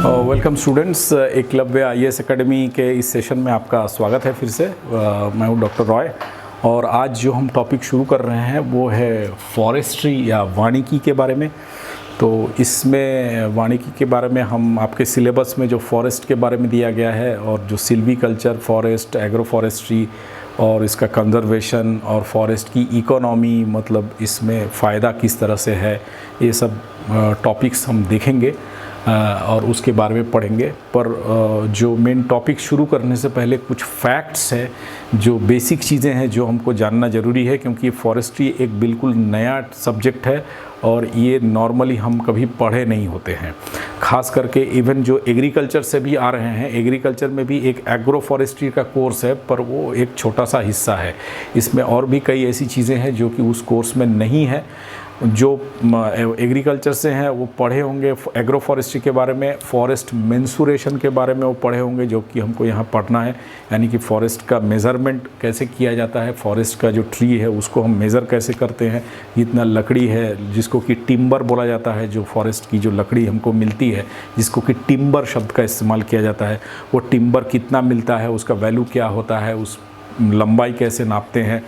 Welcome students, Eklavya IAS academy के इस session में आपका स्वागत है फिर से। मैं हूं डॉक्टर रॉय और आज जो हम टॉपिक शुरू कर रहे हैं वो है फॉरेस्ट्री या वानिकी के बारे में। तो इसमें वानिकी के बारे में हम आपके सिलेबस में जो फॉरेस्ट के बारे में दिया गया है और जो सिल्वीकल्चर, फॉरेस्ट, एग्रो फॉरेस्ट्री और इसका कंजर्वेशन और फॉरेस्ट की इकोनॉमी, मतलब इसमें फ़ायदा किस तरह से है, ये सब टॉपिक्स हम देखेंगे और उसके बारे में पढ़ेंगे। पर जो मेन टॉपिक शुरू करने से पहले कुछ फैक्ट्स है, जो बेसिक चीज़ें हैं जो हमको जानना ज़रूरी है, क्योंकि फॉरेस्ट्री एक बिल्कुल नया सब्जेक्ट है और ये नॉर्मली हम कभी पढ़े नहीं होते हैं। ख़ास करके इवन जो एग्रीकल्चर से भी आ रहे हैं, एग्रीकल्चर में भी एक एग्रो फॉरेस्ट्री का कोर्स है, पर वो एक छोटा सा हिस्सा है। इसमें और भी कई ऐसी चीज़ें हैं जो कि उस कोर्स में नहीं है। जो एग्रीकल्चर से हैं वो पढ़े होंगे एग्रो फॉरेस्ट्री के बारे में, फॉरेस्ट मेंसुरेशन के बारे में वो पढ़े होंगे, जो कि हमको यहाँ पढ़ना है। यानी कि फॉरेस्ट का मेज़रमेंट कैसे किया जाता है, फॉरेस्ट का जो ट्री है उसको हम मेज़र कैसे करते हैं, इतना लकड़ी है जिसको कि टिम्बर बोला जाता है, जो फॉरेस्ट की जो लकड़ी हमको मिलती है जिसको कि टिम्बर शब्द का इस्तेमाल किया जाता है, वो टिम्बर कितना मिलता है, उसका वैल्यू क्या होता है, उस लंबाई कैसे नापते हैं,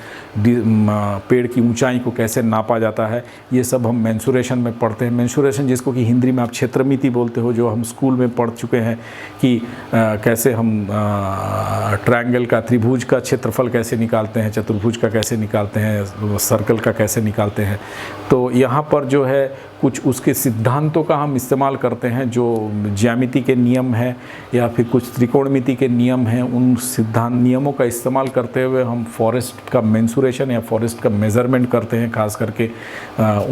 पेड़ की ऊंचाई को कैसे नापा जाता है, ये सब हम मेंसुरेशन में पढ़ते हैं। मेंसुरेशन जिसको कि हिंदी में आप क्षेत्रमिति बोलते हो, जो हम स्कूल में पढ़ चुके हैं कि कैसे हम ट्रायंगल का, त्रिभुज का क्षेत्रफल कैसे निकालते हैं, चतुर्भुज का कैसे निकालते हैं, सर्कल का कैसे निकालते हैं। तो यहाँ पर जो है कुछ उसके सिद्धांतों का हम इस्तेमाल करते हैं, जो ज्यामिति के नियम हैं या फिर कुछ त्रिकोणमिति के नियम हैं, उन सिद्धांत नियमों का इस्तेमाल करते हुए हम फॉरेस्ट का मेंसुरेशन या फॉरेस्ट का मेज़रमेंट करते हैं। खास करके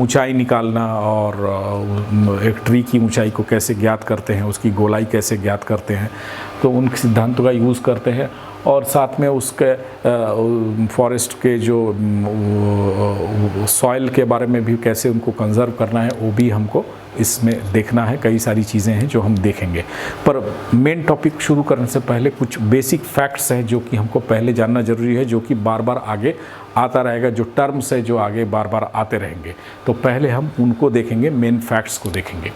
ऊंचाई निकालना और एक ट्री की ऊंचाई को कैसे ज्ञात करते हैं, उसकी गोलाई कैसे ज्ञात करते हैं, तो उन सिद्धांतों का यूज़ करते हैं। और साथ में उसके फॉरेस्ट के जो सॉइल के बारे में भी कैसे उनको कंजर्व करना है, वो भी हमको इसमें देखना है। कई सारी चीज़ें हैं जो हम देखेंगे। पर मेन टॉपिक शुरू करने से पहले कुछ बेसिक फैक्ट्स हैं जो कि हमको पहले जानना ज़रूरी है, जो कि बार बार आगे आता रहेगा, जो टर्म्स है जो आगे बार बार आते रहेंगे। तो पहले हम उनको देखेंगे, मेन फैक्ट्स को देखेंगे।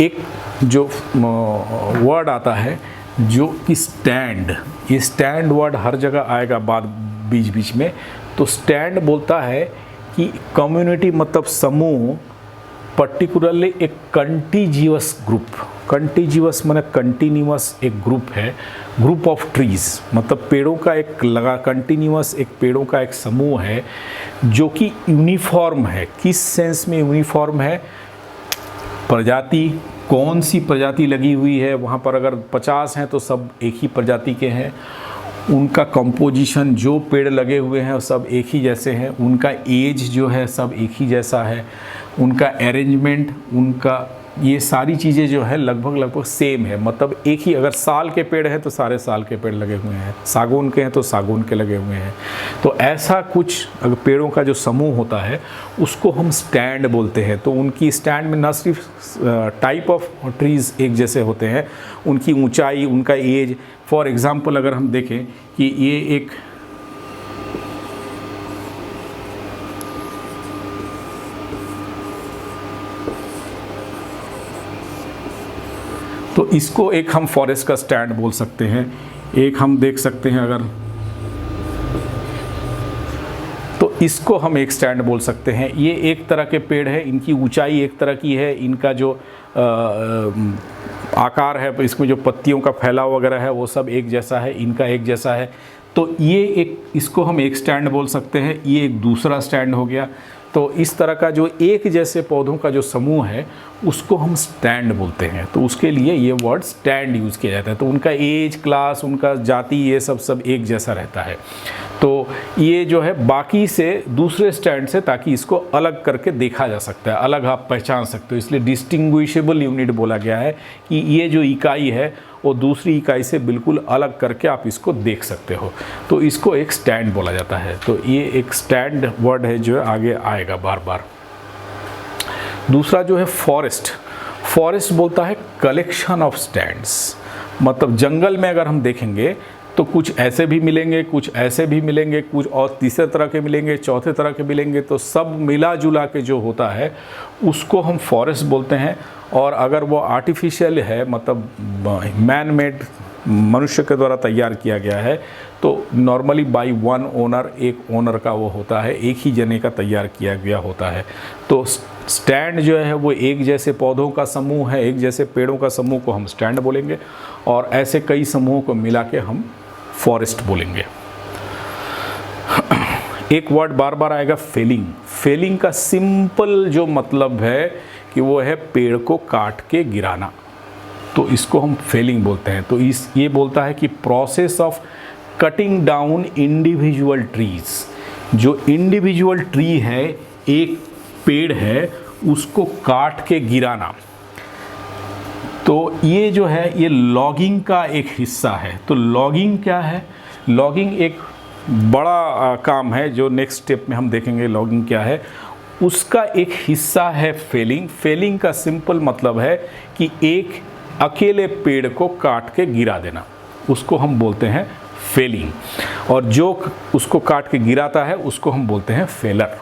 एक जो वर्ड आता है जो कि स्टैंड, ये स्टैंड वर्ड हर जगह आएगा बाद बीच बीच में। तो स्टैंड बोलता है कि कम्युनिटी, मतलब समूह, पर्टिकुलरली एक कंटीजिवस ग्रुप, कंटीजिवस माने कंटिन्यूअस एक ग्रुप है, ग्रुप ऑफ ट्रीज, मतलब पेड़ों का एक लगा कंटिन्यूअस एक पेड़ों का एक समूह है जो कि यूनिफॉर्म है। किस सेंस में यूनिफॉर्म है? प्रजाति, कौन सी प्रजाति लगी हुई है वहाँ पर, अगर 50 हैं तो सब एक ही प्रजाति के हैं। उनका कंपोजिशन, जो पेड़ लगे हुए हैं सब एक ही जैसे हैं। उनका एज जो है सब एक ही जैसा है। उनका अरेंजमेंट, उनका ये सारी चीज़ें जो है लगभग सेम है। मतलब एक ही, अगर साल के पेड़ हैं तो सारे साल के पेड़ लगे हुए हैं, सागौन के हैं तो सागौन के लगे हुए हैं। तो ऐसा कुछ अगर पेड़ों का जो समूह होता है उसको हम स्टैंड बोलते हैं। तो उनकी स्टैंड में न सिर्फ टाइप ऑफ ट्रीज़ एक जैसे होते हैं, उनकी ऊंचाई, उनका एज। फॉर एग्ज़ाम्पल अगर हम देखें कि ये एक तो इसको एक हम फॉरेस्ट का स्टैंड बोल सकते हैं। एक हम देख सकते हैं अगर, तो इसको हम एक स्टैंड बोल सकते हैं। ये एक तरह के पेड़ है, इनकी ऊंचाई एक तरह की है, इनका जो आकार है, इसमें जो पत्तियों का फैलाव वगैरह है वो सब एक जैसा है, इनका एक जैसा है। तो ये एक, इसको हम एक स्टैंड बोल सकते हैं। ये एक दूसरा स्टैंड हो गया। तो इस तरह का जो एक जैसे पौधों का जो समूह है उसको हम स्टैंड बोलते हैं। तो उसके लिए ये वर्ड स्टैंड यूज़ किया जाता है। तो उनका एज, क्लास, उनका जाति, ये सब एक जैसा रहता है। तो ये जो है बाकी से दूसरे स्टैंड से, ताकि इसको अलग करके देखा जा सकता है, अलग आप पहचान सकते हो, इसलिए डिस्टिंग्विशेबल यूनिट बोला गया है कि ये जो इकाई है वो दूसरी इकाई से बिल्कुल अलग करके आप इसको देख सकते हो। तो इसको एक स्टैंड बोला जाता है। तो ये एक स्टैंड वर्ड है जो आगे आएगा बार बार। दूसरा जो है फॉरेस्ट, फॉरेस्ट बोलता है कलेक्शन ऑफ स्टैंड्स। मतलब जंगल में अगर हम देखेंगे तो कुछ ऐसे भी मिलेंगे, कुछ ऐसे भी मिलेंगे, कुछ और तीसरे तरह के मिलेंगे, चौथे तरह के मिलेंगे। तो सब मिला जुला के जो होता है उसको हम फॉरेस्ट बोलते हैं। और अगर वो आर्टिफिशियल है, मतलब मैन मेड, मनुष्य के द्वारा तैयार किया गया है, तो नॉर्मली बाय वन ओनर, एक ओनर का वो होता है, एक ही जने का तैयार किया गया होता है। तो स्टैंड जो है वो एक जैसे पौधों का समूह है, एक जैसे पेड़ों का समूह को हम स्टैंड बोलेंगे, और ऐसे कई समूहों को मिला के हम फॉरेस्ट बोलेंगे। एक वर्ड बार बार आएगा, फेलिंग। फेलिंग का सिंपल जो मतलब है कि वो है पेड़ को काट के गिराना, तो इसको हम फेलिंग बोलते हैं। तो ये बोलता है कि process of cutting down individual trees. जो इंडिविजुअल ट्री है, एक पेड़ है, उसको काट के गिराना, तो ये जो है ये लॉगिंग का एक हिस्सा है। तो लॉगिंग क्या है? लॉगिंग एक बड़ा काम है जो नेक्स्ट स्टेप में हम देखेंगे लॉगिंग क्या है। उसका एक हिस्सा है फेलिंग। फेलिंग का सिंपल मतलब है कि एक अकेले पेड़ को काट के गिरा देना, उसको हम बोलते हैं फेलिंग। और जो उसको काट के गिराता है उसको हम बोलते हैं फेलर।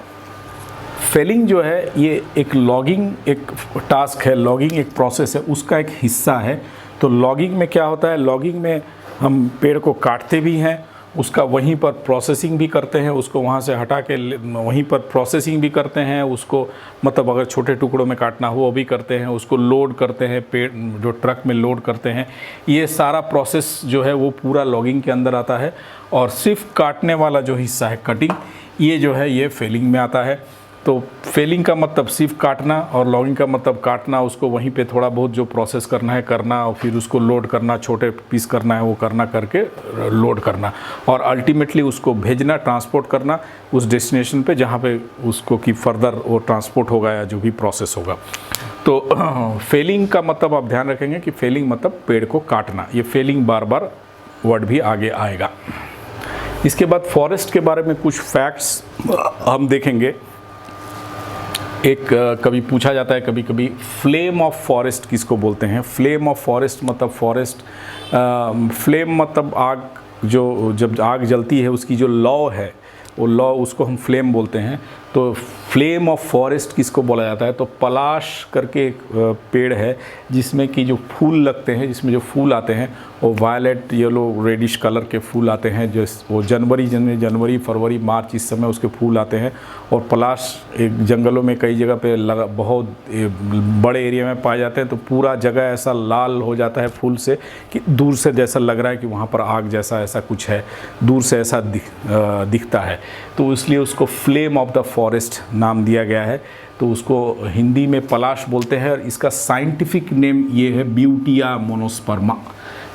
फेलिंग जो है ये एक लॉगिंग, एक टास्क है, लॉगिंग एक प्रोसेस है, उसका एक हिस्सा है। तो लॉगिंग में क्या होता है? लॉगिंग में हम पेड़ को काटते भी हैं, उसका वहीं पर प्रोसेसिंग भी करते हैं, उसको वहाँ से हटा के वहीं पर प्रोसेसिंग भी करते हैं, उसको मतलब अगर छोटे टुकड़ों में काटना हो वो भी करते हैं, उसको लोड करते हैं, पेड़ जो ट्रक में लोड करते हैं। ये सारा प्रोसेस जो है वो पूरा लॉगिंग के अंदर आता है। और सिर्फ काटने वाला जो हिस्सा है, कटिंग, ये जो है ये फेलिंग में आता है। तो फेलिंग का मतलब सिर्फ काटना, और लॉगिंग का मतलब काटना, उसको वहीं पे थोड़ा बहुत जो प्रोसेस करना है करना, और फिर उसको लोड करना, छोटे पीस करना है वो करना, करके लोड करना, और अल्टीमेटली उसको भेजना, ट्रांसपोर्ट करना उस डेस्टिनेशन पे जहाँ पे उसको कि फर्दर वो ट्रांसपोर्ट होगा या जो भी प्रोसेस होगा। तो फेलिंग का मतलब आप ध्यान रखेंगे कि फेलिंग मतलब पेड़ को काटना। ये फेलिंग बार बार वर्ड भी आगे आएगा। इसके बाद फॉरेस्ट के बारे में कुछ फैक्ट्स हम देखेंगे। एक कभी पूछा जाता है कभी कभी, फ्लेम ऑफ फॉरेस्ट किसको बोलते हैं? फ्लेम ऑफ फॉरेस्ट मतलब फॉरेस्ट, फ्लेम मतलब आग, जो जब आग जलती है उसकी जो लौ है वो लौ, उसको हम फ्लेम बोलते हैं। तो फ्लेम ऑफ फॉरेस्ट किसको बोला जाता है? तो पलाश करके एक पेड़ है जिसमें कि जो फूल लगते हैं, जिसमें जो फूल आते हैं वो वायलेट, येलो, रेडिश कलर के फूल आते हैं, जो वो जनवरी, फरवरी, मार्च इस समय उसके फूल आते हैं। और पलाश एक जंगलों में कई जगह पे बहुत बड़े एरिया में पाए जाते हैं। तो पूरा जगह ऐसा लाल हो जाता है फूल से कि दूर से जैसा लग रहा है कि वहाँ पर आग जैसा ऐसा कुछ है, दूर से ऐसा दिखता है। तो इसलिए उसको फ्लेम ऑफ द फॉरेस्ट नाम दिया गया है। तो उसको हिंदी में पलाश बोलते हैं, और इसका साइंटिफिक नेम ये है ब्यूटिया मोनोस्पर्मा।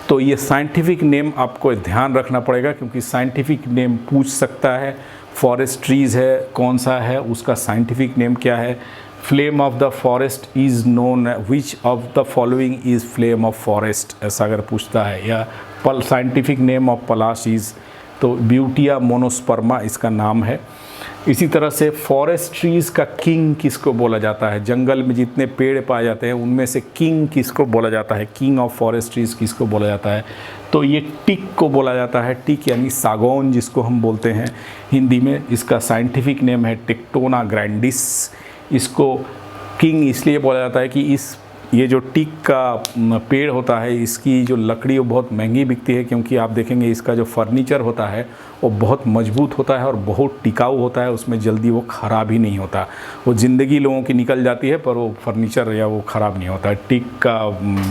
तो ये साइंटिफिक नेम आपको ध्यान रखना पड़ेगा, क्योंकि साइंटिफिक नेम पूछ सकता है। फॉरेस्ट ट्रीज़ है, कौन सा है, उसका साइंटिफिक नेम क्या है? Flame of the forest is known, which of the following is flame of forest, ऐसा अगर पूछता है। या scientific name of Palash is, तो ब्यूटिया मोनोस्पर्मा इसका नाम है। इसी तरह से फॉरेस्ट ट्रीज़ का किंग किसको बोला जाता है? जंगल में जितने पेड़ पाए जाते हैं उनमें से किंग किसको बोला जाता है? किंग ऑफ फॉरेस्ट ट्रीज़ किसको बोला जाता है? तो ये टिक को बोला जाता है। टिक यानी सागौन जिसको हम बोलते हैं हिंदी में, इसका साइंटिफिक नेम है टिक्टोना ग्रैंडिस। इसको किंग इसलिए बोला जाता है कि ये जो टीक का पेड़ होता है, इसकी जो लकड़ी वो बहुत महंगी बिकती है, क्योंकि आप देखेंगे इसका जो फर्नीचर होता है वो बहुत मजबूत होता है और बहुत टिकाऊ होता है, उसमें जल्दी वो ख़राब ही नहीं होता। वो ज़िंदगी लोगों की निकल जाती है पर वो फर्नीचर या वो ख़राब नहीं होता है। टीक का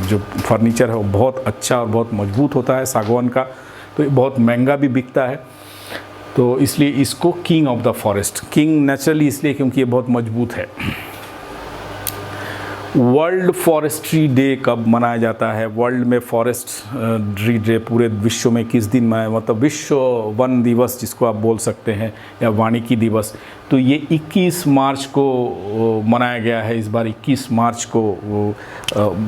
जो फर्नीचर है वो बहुत अच्छा और बहुत मजबूत होता है सागवान का, तो ये बहुत महंगा भी बिकता है। तो इसलिए इसको king of the forest, king naturally इसलिए क्योंकि ये बहुत मजबूत है। वर्ल्ड फॉरेस्ट्री डे कब मनाया जाता है? वर्ल्ड में फॉरेस्ट्री डे पूरे विश्व में किस दिन मनाया, मतलब विश्व वन दिवस जिसको आप बोल सकते हैं, या वानिकी दिवस, तो ये 21 मार्च को मनाया गया है। इस बार 21 मार्च को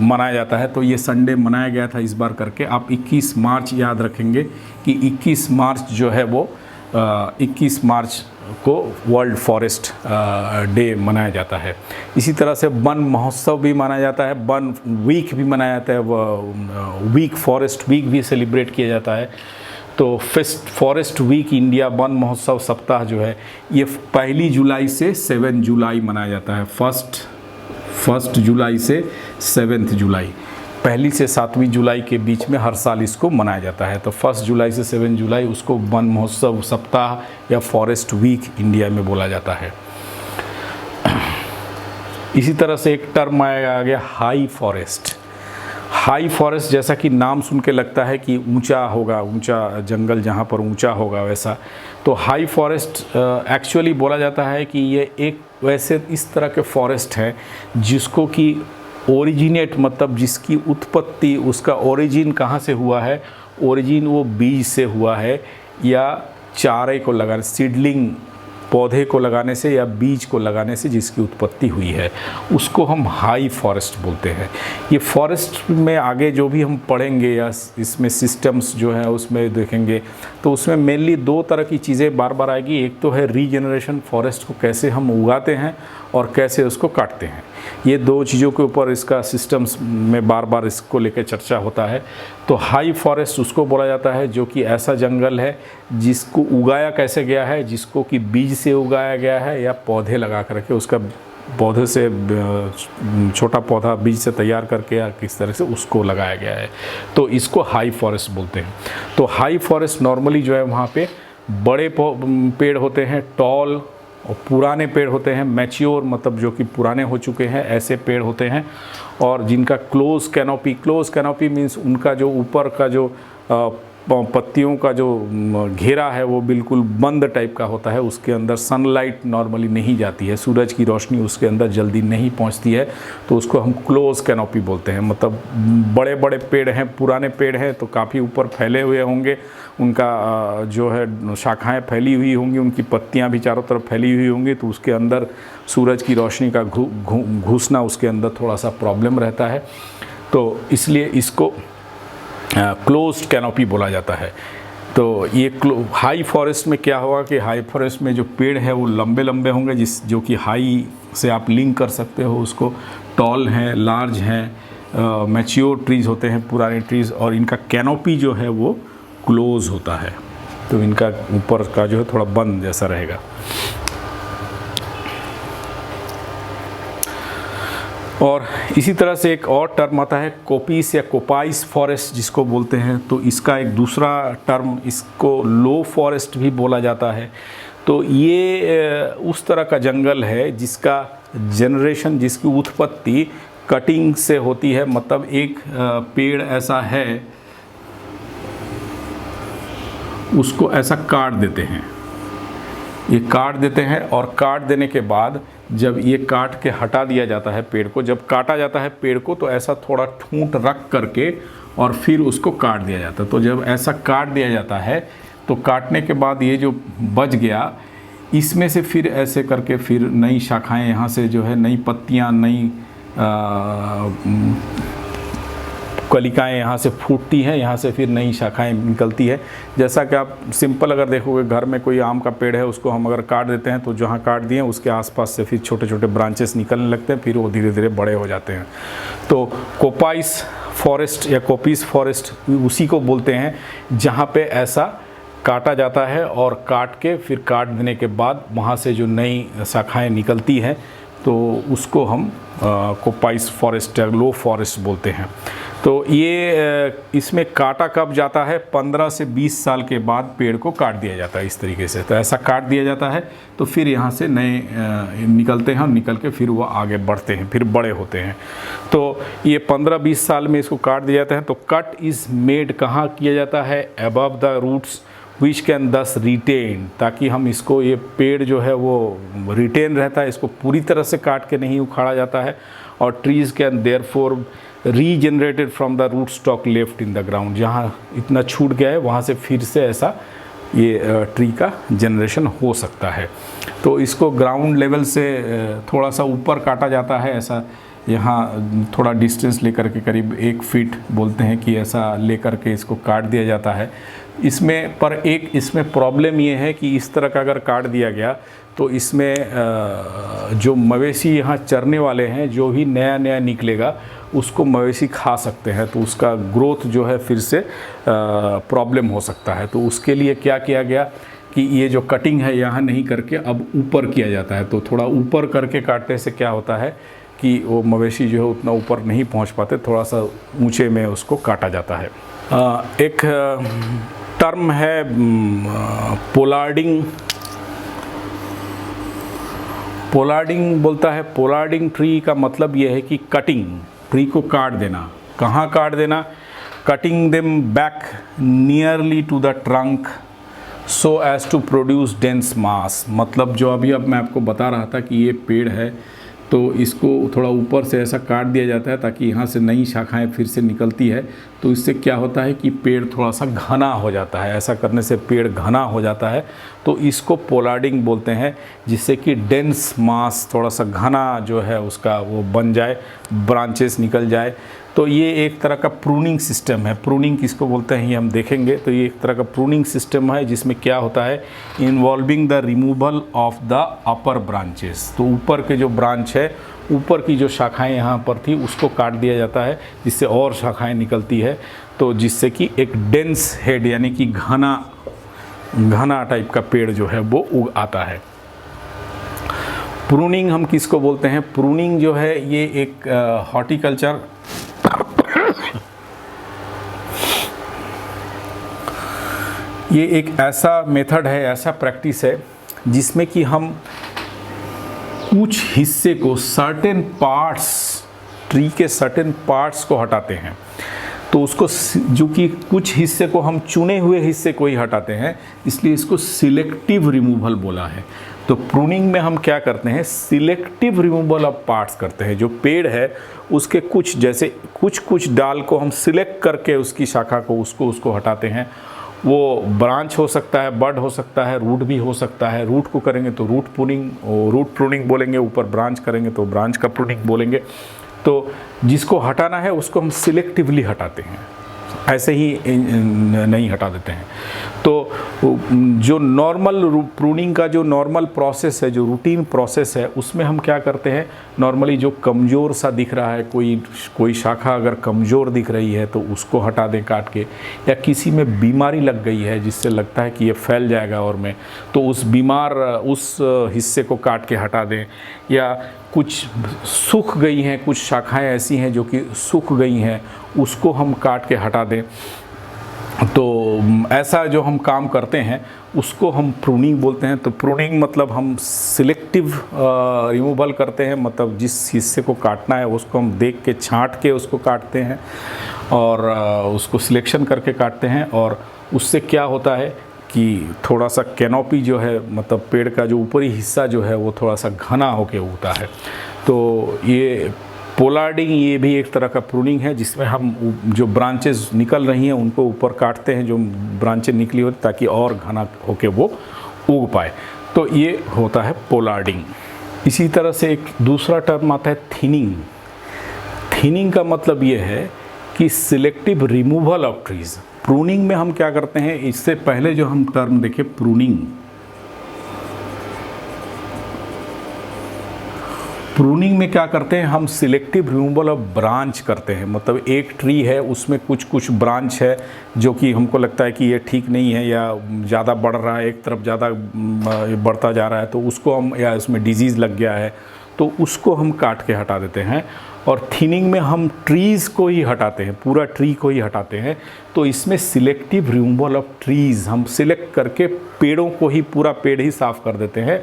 मनाया जाता है। तो ये संडे मनाया गया था इस बार करके, आप 21 मार्च याद रखेंगे कि 21 मार्च जो है वो 21 मार्च को वर्ल्ड फॉरेस्ट डे मनाया जाता है। इसी तरह से वन महोत्सव भी मनाया जाता है, वन वीक भी मनाया जाता है, वीक फॉरेस्ट वीक भी सेलिब्रेट किया जाता है। तो फॉरेस्ट वीक इंडिया वन महोत्सव सप्ताह जो है ये 1 जुलाई से 7 जुलाई मनाया जाता है। फर्स्ट जुलाई से 7 जुलाई, 1 से 7 जुलाई के बीच में हर साल इसको मनाया जाता है। तो 1 जुलाई से 7 जुलाई उसको वन महोत्सव सप्ताह या फॉरेस्ट वीक इंडिया में बोला जाता है। इसी तरह से एक टर्म आ गया हाई फॉरेस्ट। हाई फॉरेस्ट जैसा कि नाम सुन के लगता है कि ऊंचा होगा, ऊंचा जंगल जहाँ पर ऊंचा होगा वैसा। तो हाई फॉरेस्ट एक्चुअली बोला जाता है कि ये एक वैसे इस तरह के फॉरेस्ट है जिसको कि ओरिजिनेट मतलब जिसकी उत्पत्ति, उसका ओरिजिन कहाँ से हुआ है, ओरिजिन वो बीज से हुआ है या चारे को लगाने, सीडलिंग पौधे को लगाने से या बीज को लगाने से जिसकी उत्पत्ति हुई है, उसको हम हाई फॉरेस्ट बोलते हैं। ये फॉरेस्ट में आगे जो भी हम पढ़ेंगे या इसमें सिस्टम्स जो है उसमें देखेंगे तो उसमें मेनली 2 तरह की चीज़ें बार बार आएगी। एक तो है रीजनरेशन, फॉरेस्ट को कैसे हम उगाते हैं और कैसे उसको काटते हैं। ये 2 चीज़ों के ऊपर इसका सिस्टम्स में बार बार इसको लेकर चर्चा होता है। तो हाई फॉरेस्ट उसको बोला जाता है जो कि ऐसा जंगल है जिसको उगाया कैसे गया है, जिसको कि बीज से उगाया गया है या पौधे लगा करके उसका पौधे से छोटा पौधा बीज से तैयार करके या किस तरह से उसको लगाया गया है, तो इसको हाई फॉरेस्ट बोलते हैं। तो हाई फॉरेस्ट नॉर्मली जो है वहाँ पे बड़े पेड़ होते हैं, टॉल और पुराने पेड़ होते हैं, मैच्योर मतलब जो कि पुराने हो चुके हैं ऐसे पेड़ होते हैं, और जिनका क्लोज कैनोपी मीन्स उनका जो ऊपर का जो पत्तियों का जो घेरा है वो बिल्कुल बंद टाइप का होता है, उसके अंदर सनलाइट नॉर्मली नहीं जाती है, सूरज की रोशनी उसके अंदर जल्दी नहीं पहुंचती है, तो उसको हम क्लोज कैनोपी बोलते हैं। मतलब बड़े बड़े पेड़ हैं, पुराने पेड़ हैं तो काफ़ी ऊपर फैले हुए होंगे, उनका जो है शाखाएं फैली हुई होंगी, उनकी पत्तियां भी चारों तरफ फैली हुई होंगी, तो उसके अंदर सूरज की रोशनी का घुसना उसके अंदर थोड़ा सा प्रॉब्लम रहता है, तो इसलिए इसको क्लोज्ड कैनोपी बोला जाता है। तो ये हाई फॉरेस्ट में क्या होगा कि हाई फॉरेस्ट में जो पेड़ है वो लंबे लंबे होंगे, जो कि हाई से आप लिंक कर सकते हो उसको, टॉल हैं, लार्ज हैं, मैच्योर ट्रीज़ होते हैं, पुराने ट्रीज़, और इनका कैनोपी जो है वो क्लोज होता है, तो इनका ऊपर का जो है थोड़ा बंद जैसा रहेगा। और इसी तरह से एक और टर्म आता है कोपीस या कोपाइस फॉरेस्ट जिसको बोलते हैं, तो इसका एक दूसरा टर्म, इसको लो फॉरेस्ट भी बोला जाता है। तो ये उस तरह का जंगल है जिसका जनरेशन, जिसकी उत्पत्ति कटिंग से होती है। मतलब एक पेड़ ऐसा है, उसको ऐसा काट देते हैं, ये काट देते हैं, और काट देने के बाद जब ये काट के हटा दिया जाता है पेड़ को, जब काटा जाता है पेड़ को तो ऐसा थोड़ा ठूंठ रख करके और फिर उसको काट दिया जाता है। तो जब ऐसा काट दिया जाता है तो काटने के बाद ये जो बच गया, इसमें से फिर ऐसे करके फिर नई शाखाएं यहाँ से जो है, नई पत्तियाँ, नई कलिकाएँ यहाँ से फूटती हैं, यहाँ से फिर नई शाखाएं निकलती है। जैसा कि आप सिंपल अगर देखोगे, घर में कोई आम का पेड़ है, उसको हम अगर काट देते हैं तो जहाँ काट दिए उसके आसपास से फिर छोटे छोटे ब्रांचेस निकलने लगते हैं, फिर वो धीरे धीरे बड़े हो जाते हैं। तो कोपाइस फॉरेस्ट या कोपीस फॉरेस्ट उसी को बोलते हैं जहाँ पे ऐसा काटा जाता है, और काट के फिर काट देने के बाद वहाँ से जो नई शाखाएँ निकलती हैं तो उसको हम कोपाइस फॉरेस्ट या लो फॉरेस्ट बोलते हैं। तो ये इसमें काटा कब जाता है, 15 से 20 साल के बाद पेड़ को काट दिया जाता है इस तरीके से। तो ऐसा काट दिया जाता है तो फिर यहाँ से नए निकलते हैं, और निकल के फिर वो आगे बढ़ते हैं, फिर बड़े होते हैं। तो ये 15-20 साल में इसको काट दिया जाता है। तो कट इज़ मेड कहाँ किया जाता है, above the roots which can thus written, ताकि हम इसको, ये पेड़ जो है वो रिटेन रहता है, इसको पूरी तरह से काट के नहीं उखाड़ा जाता है। और trees can therefore regenerated from the root stock left in the ground, जहाँ इतना छूट गया है वहाँ से फिर से ऐसा ये ट्री का जनरेशन हो सकता है। तो इसको ग्राउंड लेवल से थोड़ा सा ऊपर काटा जाता है, ऐसा यहाँ थोड़ा डिस्टेंस लेकर के, करीब 1 फीट बोलते हैं कि ऐसा लेकर के इसको काट दिया जाता है। इसमें प्रॉब्लम ये है कि इस तरह का अगर काट दिया गया तो इसमें जो मवेशी यहाँ चरने वाले हैं, जो भी नया नया निकलेगा उसको मवेशी खा सकते हैं, तो उसका ग्रोथ जो है फिर से प्रॉब्लम हो सकता है। तो उसके लिए क्या किया गया कि ये जो कटिंग है यहाँ नहीं करके अब ऊपर किया जाता है। तो थोड़ा ऊपर करके काटने से क्या होता है कि वो मवेशी जो है उतना ऊपर नहीं पहुँच पाते, थोड़ा सा ऊंचे में उसको काटा जाता है। एक टर्म है पोलार्डिंग। पोलार्डिंग बोलता है, पोलार्डिंग ट्री का मतलब ये है कि कटिंग, ट्री को काट देना। कहाँ काट देना? Cutting them back nearly to the trunk so as to produce dense mass. मतलब जो अभी अब मैं आपको बता रहा था कि ये पेड़ है, तो इसको थोड़ा ऊपर से ऐसा काट दिया जाता है ताकि यहाँ से नई शाखाएं फिर से निकलती है। तो इससे क्या होता है कि पेड़ थोड़ा सा घना हो जाता है। ऐसा करने से पेड़ घना हो जाता है, तो इसको पोलार्डिंग बोलते हैं, जिससे कि डेंस मास, थोड़ा सा घना जो है उसका वो बन जाए, ब्रांचेस निकल जाए। तो ये एक तरह का प्रूनिंग सिस्टम है। प्रूनिंग किसको बोलते हैं ये हम देखेंगे। तो ये एक तरह का प्रूनिंग सिस्टम है जिसमें क्या होता है, involving the removal of the upper branches. तो ऊपर के जो ब्रांच है, ऊपर की जो शाखाएं यहाँ पर थी उसको काट दिया जाता है, जिससे और शाखाएं निकलती है, तो जिससे कि एक डेंस हेड यानी कि घना टाइप का पेड़ जो है वो उग आता है। प्रूनिंग हम किसको बोलते हैं? प्रूनिंग जो है ये एक हॉर्टिकल्चर ये एक ऐसा मेथड है, ऐसा प्रैक्टिस है जिसमें कि हम कुछ हिस्से को, सर्टेन पार्ट्स, ट्री के सर्टेन पार्ट्स को हटाते हैं। तो उसको, जो कि कुछ हिस्से को हम चुने हुए हिस्से को ही हटाते हैं, इसलिए इसको सिलेक्टिव रिमूवल बोला है। तो प्रूनिंग में हम क्या करते हैं, सिलेक्टिव रिमूवल ऑफ पार्ट्स करते हैं। जो पेड़ है उसके कुछ, जैसे कुछ डाल को हम सिलेक्ट करके उसकी शाखा को उसको हटाते हैं। वो ब्रांच हो सकता है, बड हो सकता है, रूट भी हो सकता है। रूट को करेंगे तो रूट प्रूनिंग बोलेंगे, ऊपर ब्रांच करेंगे तो ब्रांच का प्रूनिंग बोलेंगे। तो जिसको हटाना है उसको हम सिलेक्टिवली हटाते हैं, ऐसे ही नहीं हटा देते हैं। तो जो नॉर्मल प्रूनिंग का जो नॉर्मल प्रोसेस है, जो रूटीन प्रोसेस है, उसमें हम क्या करते हैं, नॉर्मली जो कमज़ोर सा दिख रहा है, कोई शाखा अगर कमज़ोर दिख रही है तो उसको हटा दें काट के, या किसी में बीमारी लग गई है जिससे लगता है कि ये फैल जाएगा और में, तो उस हिस्से को काट के हटा दें। या कुछ सूख गई हैं, कुछ शाखाएं ऐसी हैं जो कि सूख गई हैं, उसको हम काट के हटा दें। तो ऐसा जो हम काम करते हैं उसको हम प्रूनिंग बोलते हैं। तो प्रूनिंग मतलब हम सिलेक्टिव रिमूवल करते हैं, मतलब जिस हिस्से को काटना है उसको हम देख के, छांट के उसको काटते हैं और उसको सिलेक्शन करके काटते हैं। और उससे क्या होता है कि थोड़ा सा कैनोपी जो है, मतलब पेड़ का जो ऊपरी हिस्सा जो है वो थोड़ा सा घना होके उगता है। तो ये पोलार्डिंग, ये भी एक तरह का प्रूनिंग है जिसमें हम जो ब्रांचेस निकल रही हैं उनको ऊपर काटते हैं, जो ब्रांचें निकली होती, ताकि और घना होके वो उग पाए। तो ये होता है पोलार्डिंग। इसी तरह से एक दूसरा टर्म आता है थिनिंग। थिनिंग का मतलब ये है कि selective removal of trees. Pruning में हम क्या करते हैं, इससे पहले जो हम टर्म देखें प्रूनिंग में क्या करते हैं, हम सिलेक्टिव रिमूवल ऑफ ब्रांच करते हैं। मतलब एक ट्री है, उसमें कुछ ब्रांच है जो कि हमको लगता है कि ये ठीक नहीं है या ज़्यादा बढ़ रहा है, एक तरफ ज़्यादा बढ़ता जा रहा है, तो उसको हम, या उसमें डिजीज़ लग गया है तो उसको हम काट के हटा देते हैं। और थिनिंग में हम ट्रीज़ को ही हटाते हैं, पूरा ट्री को ही हटाते हैं। तो इसमें सिलेक्टिव रिमूवल ऑफ ट्रीज़, हम सिलेक्ट करके पेड़ों को ही, पूरा पेड़ ही साफ़ कर देते हैं।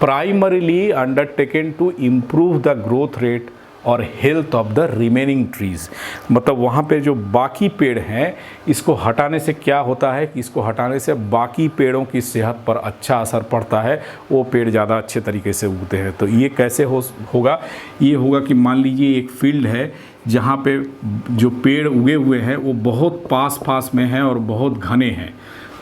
Primarily undertaken to improve the growth rate और health of the remaining trees. मतलब वहाँ पे जो बाकी पेड़ हैं, इसको हटाने से क्या होता है कि इसको हटाने से बाकी पेड़ों की सेहत पर अच्छा असर पड़ता है, वो पेड़ ज़्यादा अच्छे तरीके से उगते हैं। तो ये कैसे होगा, ये होगा कि मान लीजिए एक फील्ड है जहाँ पे जो पेड़ उगे हुए हैं वो बहुत पास में हैं और बहुत घने हैं।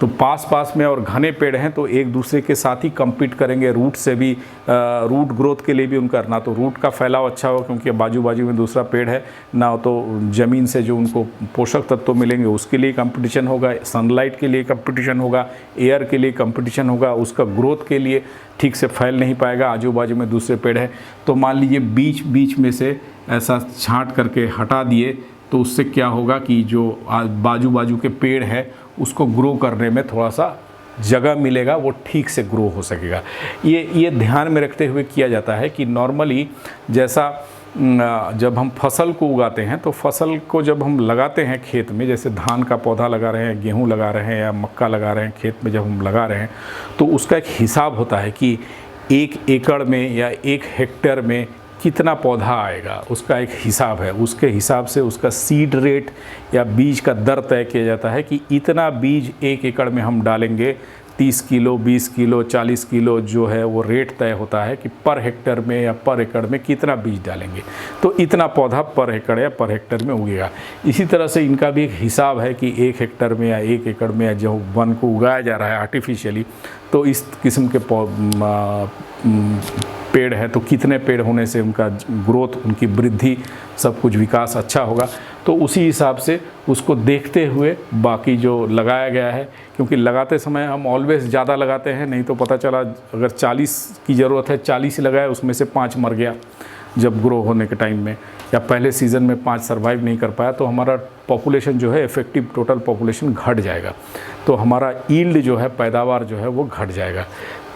तो पास पास में और घने पेड़ हैं तो एक दूसरे के साथ ही compete करेंगे, रूट से भी, रूट ग्रोथ के लिए भी उनका, ना तो रूट का फैलाव अच्छा हो क्योंकि बाजू बाजू में दूसरा पेड़ है, ना तो ज़मीन से जो उनको पोषक तत्व मिलेंगे उसके लिए कंपटीशन होगा, सनलाइट के लिए कंपटीशन होगा, एयर के लिए कंपटीशन होगा, उसका ग्रोथ के लिए ठीक से फैल नहीं पाएगा, आजू बाजू में दूसरे पेड़ हैं। तो मान लीजिए बीच बीच में से ऐसा छांट करके हटा दिए तो उससे क्या होगा कि जो बाजू बाजू के पेड़ है उसको ग्रो करने में थोड़ा सा जगह मिलेगा, वो ठीक से ग्रो हो सकेगा। ये ध्यान में रखते हुए किया जाता है कि नॉर्मली जैसा जब हम फसल को उगाते हैं तो फसल को जब हम लगाते हैं खेत में, जैसे धान का पौधा लगा रहे हैं, गेहूं लगा रहे हैं या मक्का लगा रहे हैं, खेत में जब हम लगा रहे हैं तो उसका एक हिसाब होता है कि 1 एकड़ में या 1 हेक्टेयर में कितना पौधा आएगा, उसका एक हिसाब है। उसके हिसाब से उसका सीड रेट या बीज का दर तय किया जाता है कि इतना बीज 1 एकड़ में हम डालेंगे, 30 किलो, 20 किलो, 40 किलो जो है वो रेट तय होता है कि पर हेक्टेयर में या पर एकड़ में कितना बीज डालेंगे, तो इतना पौधा पर एकड़ या पर हेक्टेयर में उगेगा। इसी तरह से इनका भी एक हिसाब है कि 1 हेक्टेयर में या 1 एकड़ में या जो वन को उगाया जा रहा है आर्टिफिशियली, तो इस किस्म के पेड़ है तो कितने पेड़ होने से उनका ग्रोथ, उनकी वृद्धि, सब कुछ विकास अच्छा होगा। तो उसी हिसाब से उसको देखते हुए बाकी जो लगाया गया है, क्योंकि लगाते समय हम ऑलवेज ज़्यादा लगाते हैं, नहीं तो पता चला अगर 40 की ज़रूरत है 40 ही लगाए, उसमें से 5 मर गया जब ग्रो होने के टाइम में, या पहले सीज़न में 5 सर्वाइव नहीं कर पाया, तो हमारा पॉपुलेशन जो है, इफ़ेक्टिव टोटल पॉपुलेशन घट जाएगा, तो हमारा यील्ड जो है, पैदावार जो है वो घट जाएगा।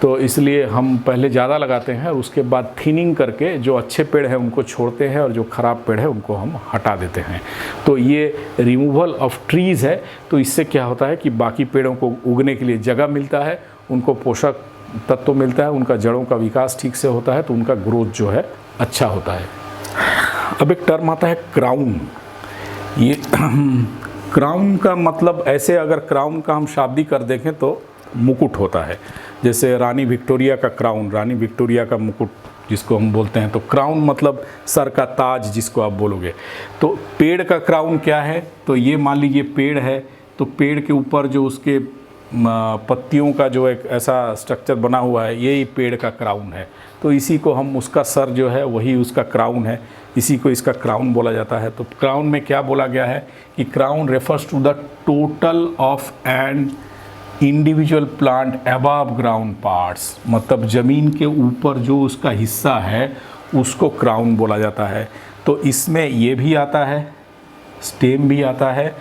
तो इसलिए हम पहले ज़्यादा लगाते हैं और उसके बाद थिनिंग करके जो अच्छे पेड़ हैं उनको छोड़ते हैं और जो ख़राब पेड़ है उनको हम हटा देते हैं। तो ये रिमूवल ऑफ ट्रीज़ है। तो इससे क्या होता है कि बाकी पेड़ों को उगने के लिए जगह मिलता है, उनको पोषक तत्व मिलता है, उनका जड़ों का विकास ठीक से होता है, तो उनका ग्रोथ जो है अच्छा होता है। अब एक टर्म आता है क्राउन। ये क्राउन का मतलब, ऐसे अगर क्राउन का हम शाब्दिक कर देखें तो मुकुट होता है, जैसे रानी विक्टोरिया का क्राउन, रानी विक्टोरिया का मुकुट जिसको हम बोलते हैं। तो क्राउन मतलब सर का ताज जिसको आप बोलोगे। तो पेड़ का क्राउन क्या है, तो ये मान लीजिए पेड़ है, तो पेड़ के ऊपर जो उसके पत्तियों का जो एक ऐसा स्ट्रक्चर बना हुआ है, यही पेड़ का क्राउन है। तो इसी को हम, उसका सर जो है वही उसका क्राउन है, इसी को इसका क्राउन बोला जाता है। तो क्राउन में क्या बोला गया है कि crown refers to the total of an individual plant above ground parts, मतलब ज़मीन के ऊपर जो उसका हिस्सा है उसको क्राउन बोला जाता है। तो इसमें ये भी आता है, स्टेम भी आता है,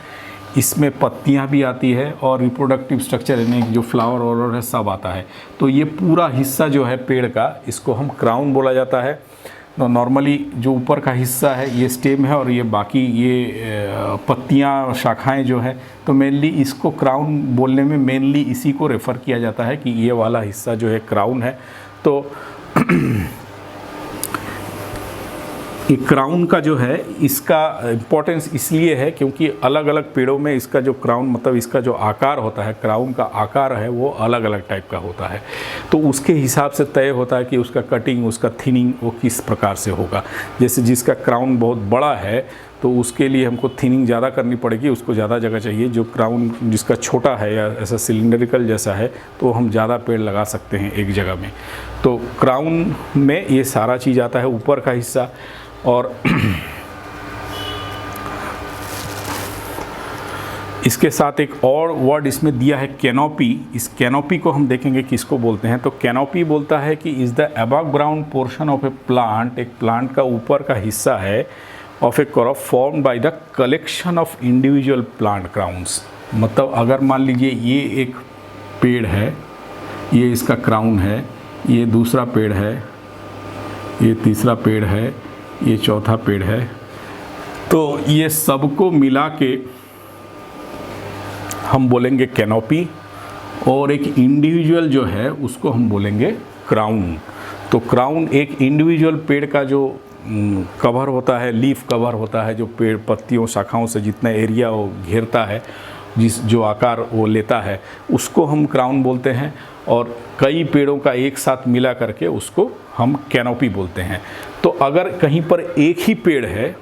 इसमें पत्तियां भी आती है और रिप्रोडक्टिव स्ट्रक्चर यानी जो फ्लावर और है सब आता है। तो ये पूरा हिस्सा जो है पेड़ का, इसको हम क्राउन बोला जाता है। तो नॉर्मली जो ऊपर का हिस्सा है ये स्टेम है और ये बाकी ये पत्तियां, शाखाएं जो है, तो मेनली इसको क्राउन बोलने में मेनली इसी को रेफ़र किया जाता है कि ये वाला हिस्सा जो है क्राउन है। तो ये क्राउन का जो है, इसका इम्पोर्टेंस इसलिए है क्योंकि अलग अलग पेड़ों में इसका जो क्राउन, मतलब इसका जो आकार होता है, क्राउन का आकार है वो अलग अलग टाइप का होता है। तो उसके हिसाब से तय होता है कि उसका कटिंग, उसका थिनिंग वो किस प्रकार से होगा। जैसे जिसका क्राउन बहुत बड़ा है तो उसके लिए हमको थिनिंग ज़्यादा करनी पड़ेगी, उसको ज़्यादा जगह चाहिए। जो क्राउन जिसका छोटा है या ऐसा सिलिंड्रिकल जैसा है तो हम ज़्यादा पेड़ लगा सकते हैं एक जगह में। तो क्राउन में ये सारा चीज़ आता है, ऊपर का हिस्सा। और इसके साथ एक और वर्ड इसमें दिया है कैनोपी। इस कैनोपी को हम देखेंगे किसको बोलते हैं। तो कैनोपी बोलता है कि is the above ground portion of A plant, एक प्लांट का ऊपर का हिस्सा है, of A crop formed by the collection of individual plant crowns. मतलब अगर मान लीजिए ये एक पेड़ है, ये इसका क्राउन है, ये दूसरा पेड़ है, ये तीसरा पेड़ है, ये चौथा पेड़ है, तो ये सबको मिला के हम बोलेंगे कैनोपी, और एक इंडिविजुअल जो है उसको हम बोलेंगे क्राउन। तो क्राउन एक इंडिविजुअल पेड़ का जो कवर होता है, लीफ कवर होता है, जो पेड़ पत्तियों शाखाओं से जितना एरिया वो घेरता है, जो आकार वो लेता है, उसको हम क्राउन बोलते हैं। और कई पेड़ों का एक साथ मिला करके उसको हम कैनोपी बोलते हैं। तो अगर कहीं पर एक ही पेड़ है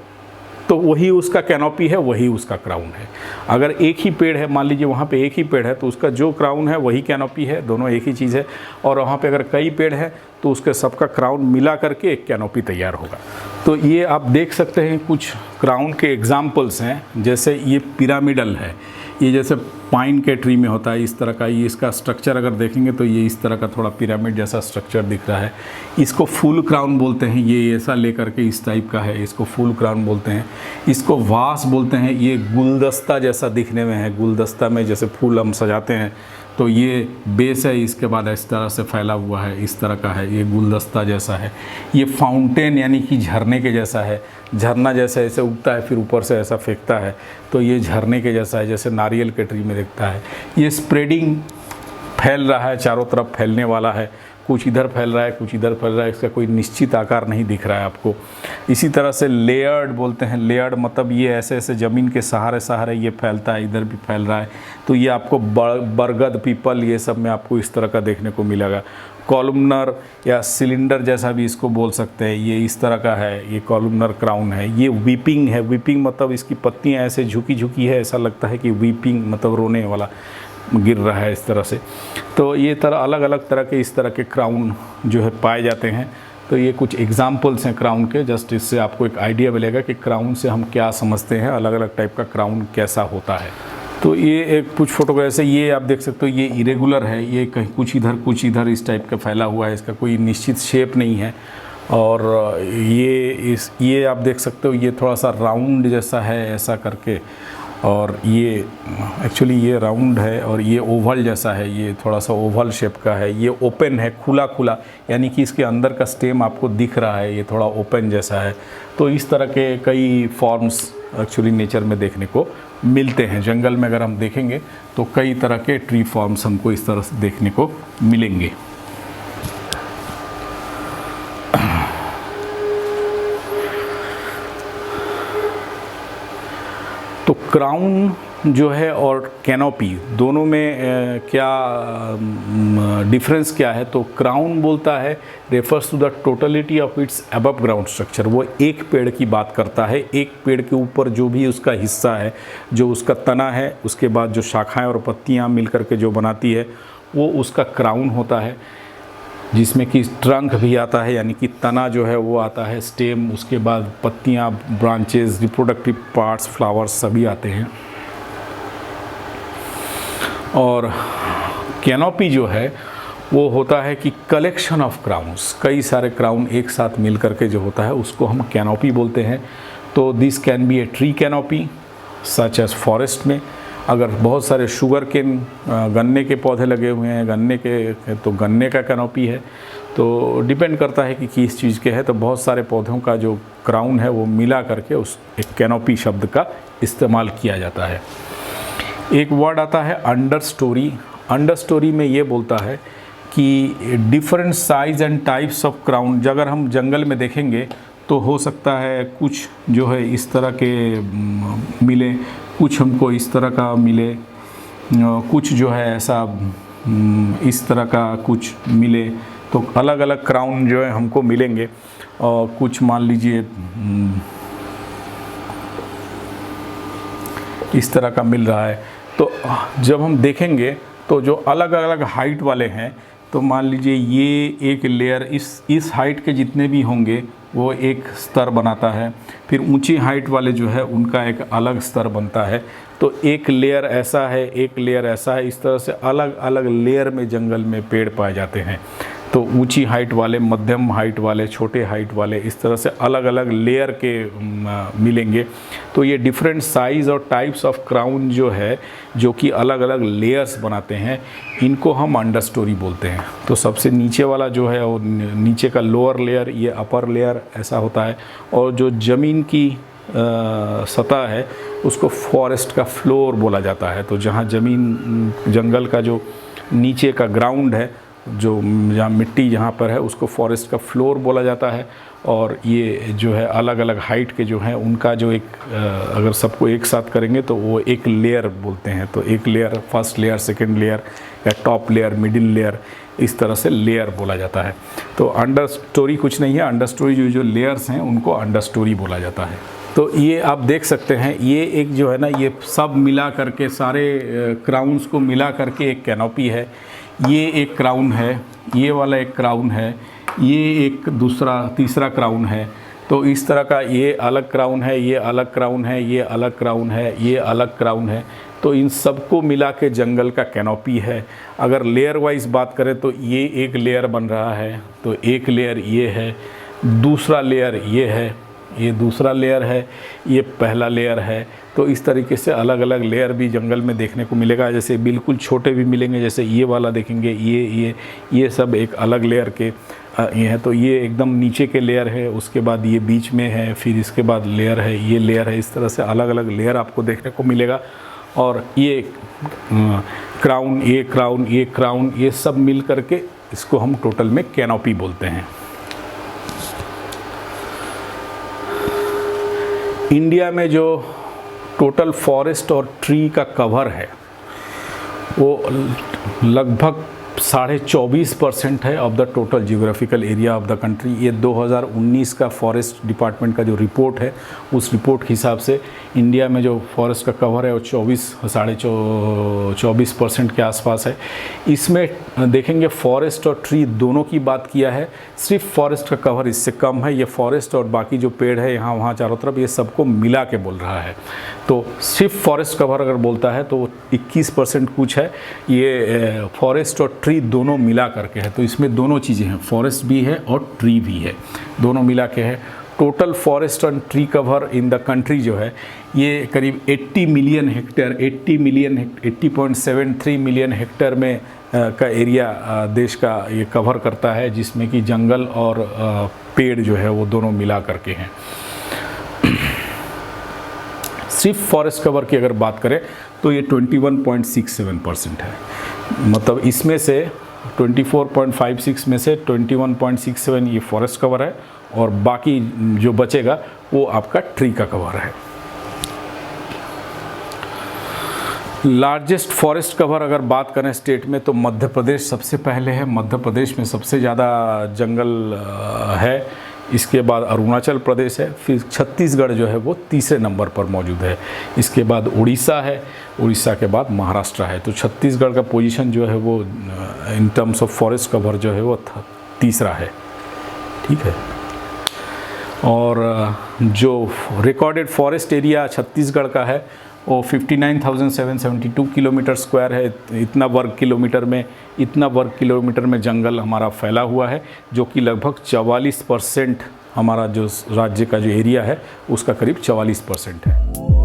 तो वही उसका कैनोपी है, वही उसका क्राउन है। अगर एक ही पेड़ है, मान लीजिए वहाँ पे एक ही पेड़ है, तो उसका जो क्राउन है वही कैनोपी है, दोनों एक ही चीज़ है। और वहाँ पे अगर कई पेड़ हैं तो उसके सबका क्राउन मिला करके एक कैनोपी तैयार होगा। तो ये आप देख सकते हैं कुछ क्राउन के एग्जाम्पल्स हैं। जैसे ये पिरामिडल है, ये जैसे पाइन के ट्री में होता है इस तरह का। ये इसका स्ट्रक्चर अगर देखेंगे तो ये इस तरह का थोड़ा पिरामिड जैसा स्ट्रक्चर दिख रहा है। इसको फुल क्राउन बोलते हैं, ये ऐसा लेकर के इस टाइप का है, इसको फुल क्राउन बोलते हैं। इसको वास बोलते हैं, ये गुलदस्ता जैसा दिखने में है, गुलदस्ता में जैसे फूल हम सजाते हैं तो ये बेस है, इसके बाद इस तरह से फैला हुआ है, इस तरह का है, ये गुलदस्ता जैसा है। ये फाउंटेन यानी कि झरने के जैसा है, झरना जैसे ऐसे उगता है फिर ऊपर से ऐसा फेंकता है, तो ये झरने के जैसा है, जैसे नारियल के ट्री में दिखता है। ये स्प्रेडिंग फैल रहा है, चारों तरफ फैलने वाला है, कुछ इधर फैल रहा है, कुछ इधर फैल रहा है, इसका कोई निश्चित आकार नहीं दिख रहा है आपको। इसी तरह से लेयर्ड बोलते हैं, लेयर्ड मतलब ये ऐसे ऐसे ज़मीन के सहारे सहारे ये फैलता है, इधर भी फैल रहा है। तो ये आपको बरगद, पीपल, ये सब में आपको इस तरह का देखने को मिलेगा। कॉलमनर या सिलेंडर जैसा भी इसको बोल सकते हैं, ये इस तरह का है, ये कॉलमनर क्राउन है। ये वीपिंग है, वीपिंग मतलब इसकी पत्तियाँ ऐसे झुकी झुकी है, ऐसा लगता है कि वीपिंग मतलब रोने वाला गिर रहा है इस तरह से। तो ये तरह अलग अलग तरह के इस तरह के क्राउन जो है पाए जाते हैं। तो ये कुछ एग्जाम्पल्स हैं क्राउन के, जस्ट इससे आपको एक आइडिया मिलेगा कि क्राउन से हम क्या समझते हैं, अलग अलग टाइप का क्राउन कैसा होता है। तो ये एक कुछ फोटो ऐसे, ये आप देख सकते हो, ये इरेगुलर है, ये कहीं कुछ इधर इस टाइप का फैला हुआ है, इसका कोई निश्चित शेप नहीं है। और ये आप देख सकते हो, ये थोड़ा सा राउंड जैसा है ऐसा करके, और ये एक्चुअली ये राउंड है और ये ओवल जैसा है, ये थोड़ा सा ओवल शेप का है। ये ओपन है, खुला खुला, यानी कि इसके अंदर का स्टेम आपको दिख रहा है, ये थोड़ा ओपन जैसा है। तो इस तरह के कई फॉर्म्स एक्चुअली नेचर में देखने को मिलते हैं। जंगल में अगर हम देखेंगे तो कई तरह के ट्री फॉर्म्स हमको इस तरह से देखने को मिलेंगे। तो क्राउन जो है और कैनोपी दोनों में क्या डिफरेंस क्या है? तो क्राउन बोलता है refers to the totality of its above ground structure. वो एक पेड़ की बात करता है, एक पेड़ के ऊपर जो भी उसका हिस्सा है, जो उसका तना है, उसके बाद जो शाखाएं और पत्तियां मिलकर के जो बनाती है वो उसका क्राउन होता है, जिसमें कि ट्रंक भी आता है, यानी कि तना जो है वो आता है, स्टेम, उसके बाद पत्तियां, ब्रांचेस, रिप्रोडक्टिव पार्ट्स, फ्लावर्स सभी आते हैं। और कैनोपी जो है वो होता है कि कलेक्शन ऑफ क्राउन्स, कई सारे क्राउन एक साथ मिल करके जो होता है उसको हम कैनोपी बोलते हैं। तो this can be a tree canopy such as forest में, अगर बहुत सारे शुगर केन गन्ने के पौधे लगे हुए हैं, गन्ने के, तो गन्ने का कैनोपी है। तो डिपेंड करता है कि किस चीज़ के है। तो बहुत सारे पौधों का जो क्राउन है वो मिला करके उस एक कैनोपी शब्द का इस्तेमाल किया जाता है। एक वर्ड आता है अंडर स्टोरी। अंडर स्टोरी में ये बोलता है कि different size and types of crown, अगर हम जंगल में देखेंगे तो हो सकता है कुछ जो है इस तरह के मिले, कुछ हमको इस तरह का मिले, कुछ जो है ऐसा इस तरह का कुछ मिले। तो अलग अलग क्राउन जो है हमको मिलेंगे। और कुछ मान लीजिए इस तरह का मिल रहा है। तो जब हम देखेंगे तो जो अलग अलग हाइट वाले हैं, तो मान लीजिए ये एक लेयर इस हाइट के जितने भी होंगे वो एक स्तर बनाता है। फिर ऊंची हाइट वाले जो है उनका एक अलग स्तर बनता है। तो एक लेयर ऐसा है, एक लेयर ऐसा है, इस तरह से अलग अलग लेयर में जंगल में पेड़ पाए जाते हैं। तो ऊंची हाइट वाले, मध्यम हाइट वाले, छोटे हाइट वाले, इस तरह से अलग अलग लेयर के मिलेंगे। तो ये डिफरेंट साइज़ और टाइप्स ऑफ क्राउन जो है, जो कि अलग अलग लेयर्स बनाते हैं, इनको हम अंडर स्टोरी बोलते हैं। तो सबसे नीचे वाला जो है वो नीचे का लोअर लेयर, ये अपर लेयर ऐसा होता है। और जो ज़मीन की सतह है उसको फॉरेस्ट का फ्लोर बोला जाता है। तो जहाँ ज़मीन, जंगल का जो नीचे का ग्राउंड है, जो जहाँ मिट्टी जहाँ पर है, उसको फॉरेस्ट का फ्लोर बोला जाता है। और ये जो है अलग अलग हाइट के जो हैं उनका जो एक अगर सबको एक साथ करेंगे तो वो एक लेयर बोलते हैं। तो एक layer, first layer, second layer या टॉप लेयर, मिडिल लेयर, इस तरह से लेयर बोला जाता है। तो अंडर स्टोरी कुछ नहीं है, अंडर स्टोरी जो लेयर्स हैं उनको अंडर स्टोरी बोला जाता है। तो ये आप देख सकते हैं, ये एक जो है ना, ये सब मिला करके सारे क्राउन्स को मिला करके एक कैनोपी है। ये एक क्राउन है, ये वाला एक क्राउन है, ये एक दूसरा तीसरा क्राउन है। तो इस तरह का ये अलग क्राउन है, ये अलग क्राउन है, ये अलग क्राउन है, ये अलग क्राउन है। तो इन सबको मिला के जंगल का कैनोपी है। अगर लेयर वाइज बात करें तो ये एक लेयर बन रहा है, तो एक लेयर ये है, दूसरा लेयर ये है, ये दूसरा लेयर है, ये पहला लेयर है। तो इस तरीके से अलग अलग लेयर भी जंगल में देखने को मिलेगा। जैसे बिल्कुल छोटे भी मिलेंगे, जैसे ये वाला देखेंगे, ये सब एक अलग लेयर के ये है। तो ये एकदम नीचे के लेयर है, उसके बाद ये बीच में है, फिर इसके बाद लेयर है, ये लेयर है। इस तरह से अलग अलग लेयर आपको देखने को मिलेगा। और ये क्राउन, ये क्राउन, ये क्राउन, ये सब मिल करके इसको हम टोटल में कैनोपी बोलते हैं। इंडिया में जो टोटल फॉरेस्ट और ट्री का कवर है वो लगभग 24.5% है of the total geographical area of the country. ये 2019 का फॉरेस्ट डिपार्टमेंट का जो रिपोर्ट है, उस रिपोर्ट के हिसाब से इंडिया में जो फॉरेस्ट का कवर है वो 24% के आसपास है। इसमें देखेंगे फॉरेस्ट और ट्री दोनों की बात किया है। सिर्फ फॉरेस्ट का कवर इससे कम है। ये फॉरेस्ट और बाकी जो पेड़ है यहाँ वहाँ चारों तरफ, ये सबको मिला के बोल रहा है। तो सिर्फ फॉरेस्ट कवर अगर बोलता है तो 21% कुछ है। ये फॉरेस्ट और ट्री दोनों मिला करके है। तो इसमें दोनों चीज़ें हैं, फॉरेस्ट भी है और ट्री भी है, दोनों मिला के है। Total forest and tree cover in the country जो है ये करीब 80 मिलियन हेक्टेयर, 80.73 मिलियन हेक्टेयर में का एरिया देश का ये कवर करता है, जिसमें कि जंगल और पेड़ जो है वो दोनों मिला करके हैं। सिर्फ फॉरेस्ट कवर की अगर बात करें तो ये 21.67% है। मतलब इसमें से 24.56 में से 21.67 ये फॉरेस्ट कवर है और बाकी जो बचेगा वो आपका ट्री का कवर है। लार्जेस्ट फॉरेस्ट कवर अगर बात करें स्टेट में तो मध्य प्रदेश सबसे पहले है। मध्य प्रदेश में सबसे ज़्यादा जंगल है। इसके बाद अरुणाचल प्रदेश है, फिर छत्तीसगढ़ जो है वो तीसरे नंबर पर मौजूद है। इसके बाद उड़ीसा है, उड़ीसा के बाद महाराष्ट्र है। तो छत्तीसगढ़ का पोजीशन जो है वो in terms of forest cover जो है वो तीसरा है। ठीक है। और जो रिकॉर्डेड फॉरेस्ट एरिया छत्तीसगढ़ का है वो 59,772 किलोमीटर स्क्वायर है। इतना वर्ग किलोमीटर में जंगल हमारा फैला हुआ है, जो कि लगभग 44% हमारा जो राज्य का जो एरिया है उसका करीब 44% है।